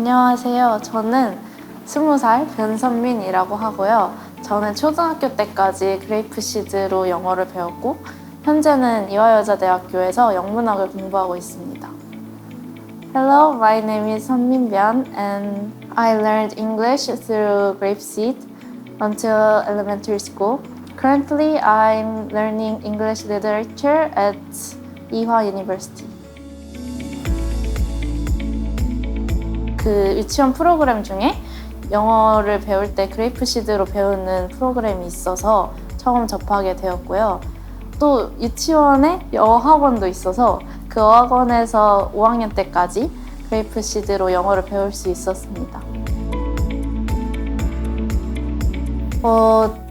안녕하세요. 저는 20살 변선민이라고 하고요. 저는 초등학교 때까지 그레이프시드로 영어를 배웠고 현재는 이화여자대학교에서 영문학을 공부하고 있습니다. Hello, my name is 선민 변 and I learned English through Grapeseed until elementary school. Currently, I'm learning English literature at Ewha University. 그 유치원 프로그램 중에 영어를 배울 때 그레이프시드로 배우는 프로그램이 있어서 처음 접하게 되었고요. 또 유치원에 영어 학원도 있어서 그 학원에서 5학년 때까지 그레이프시드로 영어를 배울 수 있었습니다.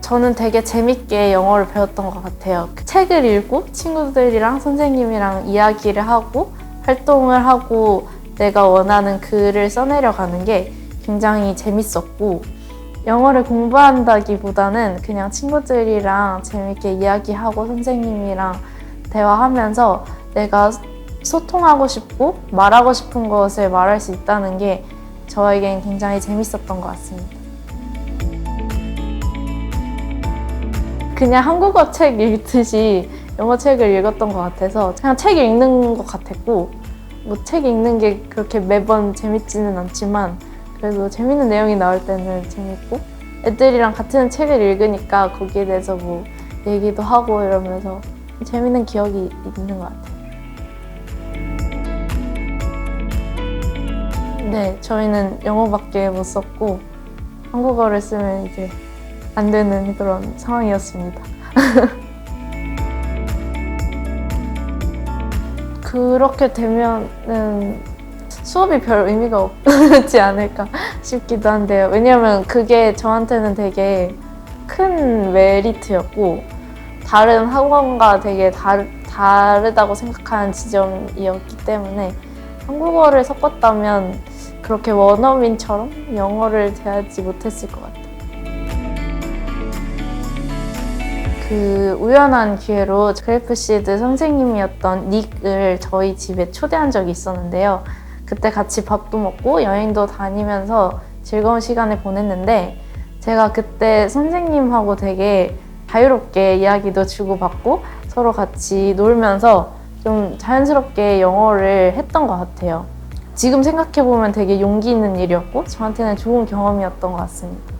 저는 되게 재밌게 영어를 배웠던 것 같아요. 책을 읽고 친구들이랑 선생님이랑 이야기를 하고 활동을 하고 내가 원하는 글을 써내려가는 게 굉장히 재밌었고 영어를 공부한다기보다는 그냥 친구들이랑 재밌게 이야기하고 선생님이랑 대화하면서 내가 소통하고 싶고 말하고 싶은 것을 말할 수 있다는 게 저에겐 굉장히 재밌었던 것 같습니다. 그냥 한국어 책 읽듯이 영어 책을 읽었던 것 같아서 그냥 책 읽는 것 같았고 책 읽는 게 그렇게 매번 재밌지는 않지만 그래도 재밌는 내용이 나올 때는 재밌고 애들이랑 같은 책을 읽으니까 거기에 대해서 얘기도 하고 이러면서 재밌는 기억이 있는 것 같아요. 네, 저희는 영어밖에 못 썼고 한국어를 쓰면 이제 안 되는 그런 상황이었습니다. 그렇게 되면은 수업이 별 의미가 없지 않을까 싶기도 한데요. 왜냐면 그게 저한테는 되게 큰 메리트였고 다른 학원과 되게 다르다고 생각하는 지점이었기 때문에 한국어를 섞었다면 그렇게 원어민처럼 영어를 대하지 못했을 것 같아요. 그 우연한 기회로 그레이프시드 선생님이었던 닉을 저희 집에 초대한 적이 있었는데요. 그때 같이 밥도 먹고 여행도 다니면서 즐거운 시간을 보냈는데 제가 그때 선생님하고 되게 자유롭게 이야기도 주고받고 서로 같이 놀면서 좀 자연스럽게 영어를 했던 것 같아요. 지금 생각해보면 되게 용기 있는 일이었고 저한테는 좋은 경험이었던 것 같습니다.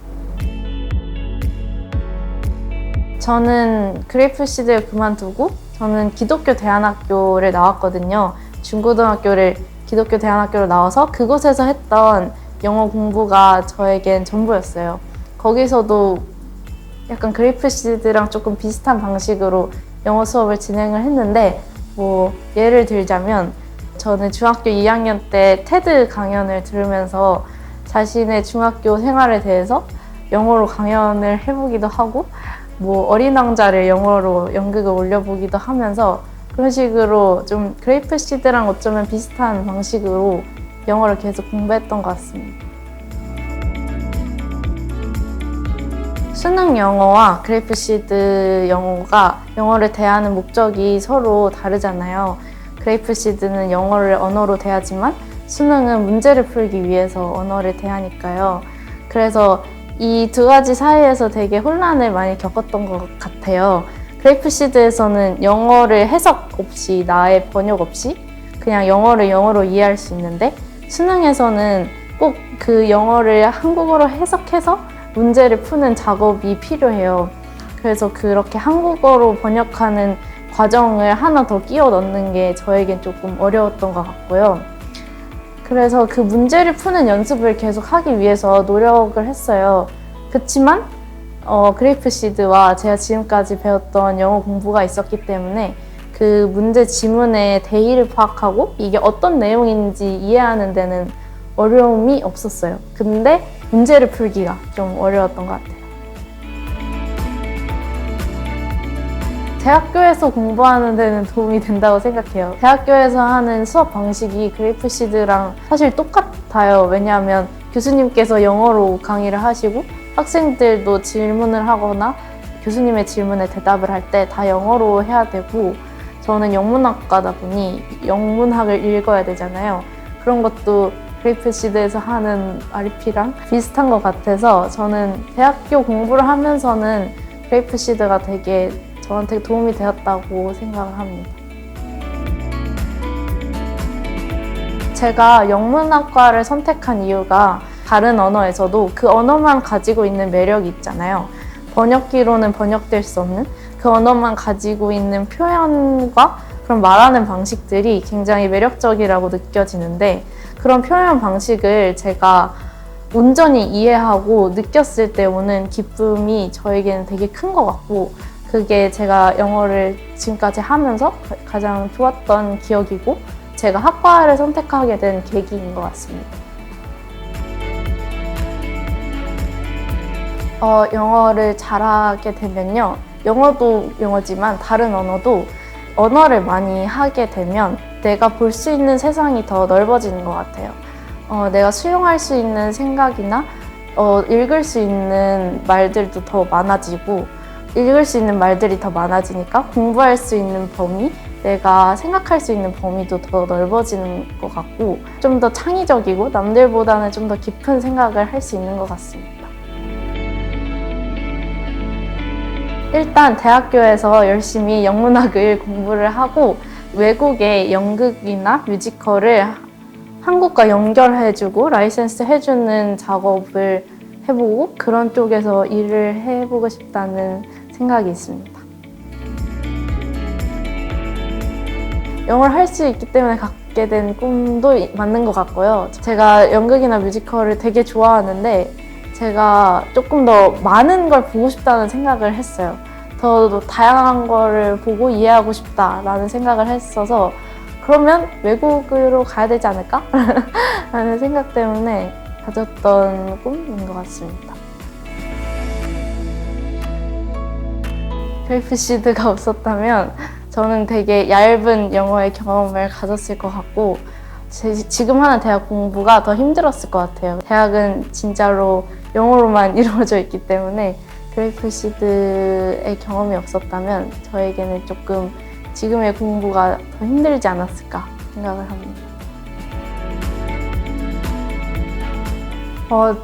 저는 그레이프시드를 그만두고 저는 기독교 대안학교를 나왔거든요. 중고등학교를 기독교 대안학교로 나와서 그곳에서 했던 영어 공부가 저에겐 전부였어요. 거기서도 약간 그레이프시드랑 조금 비슷한 방식으로 영어 수업을 진행을 했는데 예를 들자면 저는 중학교 2학년 때 테드 강연을 들으면서 자신의 중학교 생활에 대해서 영어로 강연을 해보기도 하고 어린 왕자를 영어로 연극을 올려보기도 하면서 그런 식으로 좀 그레이프시드랑 어쩌면 비슷한 방식으로 영어를 계속 공부했던 것 같습니다. 수능 영어와 그레이프시드 영어가 영어를 대하는 목적이 서로 다르잖아요. 그레이프시드는 영어를 언어로 대하지만 수능은 문제를 풀기 위해서 언어를 대하니까요. 그래서 이 두 가지 사이에서 되게 혼란을 많이 겪었던 것 같아요. 그레이프시드에서는 영어를 해석 없이 나의 번역 없이 그냥 영어를 영어로 이해할 수 있는데 수능에서는 꼭 그 영어를 한국어로 해석해서 문제를 푸는 작업이 필요해요. 그래서 그렇게 한국어로 번역하는 과정을 하나 더 끼워 넣는 게 저에겐 조금 어려웠던 것 같고요. 그래서 그 문제를 푸는 연습을 계속 하기 위해서 노력을 했어요. 그렇지만 그레이프시드와 제가 지금까지 배웠던 영어 공부가 있었기 때문에 그 문제 지문의 대의를 파악하고 이게 어떤 내용인지 이해하는 데는 어려움이 없었어요. 근데 문제를 풀기가 좀 어려웠던 것 같아요. 대학교에서 공부하는 데는 도움이 된다고 생각해요. 대학교에서 하는 수업 방식이 그레이프시드랑 사실 똑같아요. 왜냐하면 교수님께서 영어로 강의를 하시고 학생들도 질문을 하거나 교수님의 질문에 대답을 할 때 다 영어로 해야 되고 저는 영문학과다 보니 영문학을 읽어야 되잖아요. 그런 것도 그레이프시드에서 하는 RP랑 비슷한 것 같아서 저는 대학교 공부를 하면서는 그레이프시드가 되게 저한테 도움이 되었다고 생각을 합니다. 제가 영문학과를 선택한 이유가 다른 언어에서도 그 언어만 가지고 있는 매력이 있잖아요. 번역기로는 번역될 수 없는 그 언어만 가지고 있는 표현과 그런 말하는 방식들이 굉장히 매력적이라고 느껴지는데 그런 표현 방식을 제가 온전히 이해하고 느꼈을 때 오는 기쁨이 저에게는 되게 큰 것 같고 그게 제가 영어를 지금까지 하면서 가장 좋았던 기억이고 제가 학과를 선택하게 된 계기인 것 같습니다. 영어를 잘하게 되면요. 영어도 영어지만 다른 언어도 언어를 많이 하게 되면 내가 볼 수 있는 세상이 더 넓어지는 것 같아요. 내가 수용할 수 있는 생각이나 읽을 수 있는 말들도 더 많아지고 읽을 수 있는 말들이 더 많아지니까 공부할 수 있는 범위, 내가 생각할 수 있는 범위도 더 넓어지는 것 같고 좀 더 창의적이고 남들보다는 좀 더 깊은 생각을 할 수 있는 것 같습니다. 일단 대학교에서 열심히 영문학을 공부를 하고 외국의 연극이나 뮤지컬을 한국과 연결해주고 라이센스 해주는 작업을 해보고 그런 쪽에서 일을 해보고 싶다는 생각이 있습니다. 영어를 할 수 있기 때문에 갖게 된 꿈도 맞는 것 같고요. 제가 연극이나 뮤지컬을 되게 좋아하는데 제가 조금 더 많은 걸 보고 싶다는 생각을 했어요. 더 다양한 거를 보고 이해하고 싶다라는 생각을 했어서 그러면 외국으로 가야 되지 않을까? 라는 생각 때문에 가졌던 꿈인 것 같습니다. 그레이프시드가 없었다면 저는 되게 얇은 영어의 경험을 가졌을 것 같고 지금 하는 대학 공부가 더 힘들었을 것 같아요. 대학은 진짜로 영어로만 이루어져 있기 때문에 그레이프시드의 경험이 없었다면 저에게는 조금 지금의 공부가 더 힘들지 않았을까 생각을 합니다.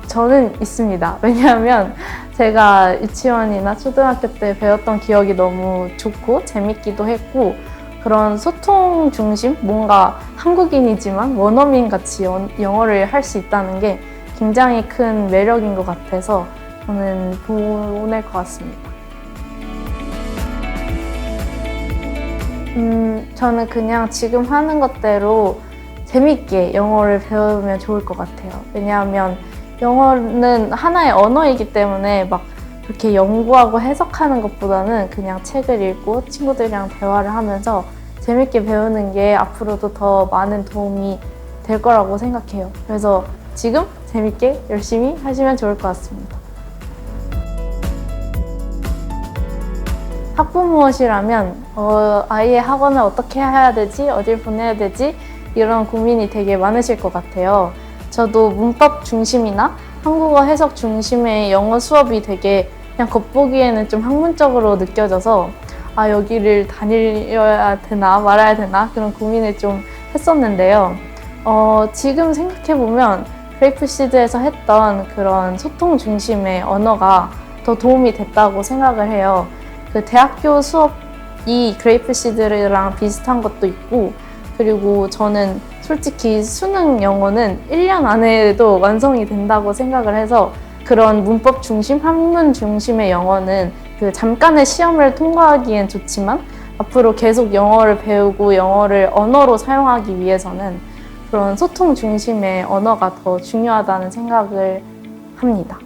저는 있습니다. 왜냐하면 제가 유치원이나 초등학교 때 배웠던 기억이 너무 좋고 재밌기도 했고 그런 소통 중심, 뭔가 한국인이지만 원어민 같이 영어를 할 수 있다는 게 굉장히 큰 매력인 것 같아서 저는 보낼 것 같습니다. 저는 그냥 지금 하는 것대로 재밌게 영어를 배우면 좋을 것 같아요. 왜냐하면 영어는 하나의 언어이기 때문에 막 그렇게 연구하고 해석하는 것보다는 그냥 책을 읽고 친구들이랑 대화를 하면서 재밌게 배우는 게 앞으로도 더 많은 도움이 될 거라고 생각해요. 그래서 지금 재밌게 열심히 하시면 좋을 것 같습니다. 학부모시라면 아이의 학원을 어떻게 해야 되지? 어딜 보내야 되지? 이런 고민이 되게 많으실 것 같아요. 저도 문법 중심이나 한국어 해석 중심의 영어 수업이 되게 그냥 겉보기에는 좀 학문적으로 느껴져서 여기를 다녀야 되나 말아야 되나 그런 고민을 좀 했었는데요. 지금 생각해보면 그레이프시드에서 했던 그런 소통 중심의 언어가 더 도움이 됐다고 생각을 해요. 그 대학교 수업이 그레이프시드랑 비슷한 것도 있고 그리고 저는 솔직히 수능 영어는 1년 안에도 완성이 된다고 생각을 해서 그런 문법 중심, 학문 중심의 영어는 그 잠깐의 시험을 통과하기엔 좋지만 앞으로 계속 영어를 배우고 영어를 언어로 사용하기 위해서는 그런 소통 중심의 언어가 더 중요하다는 생각을 합니다.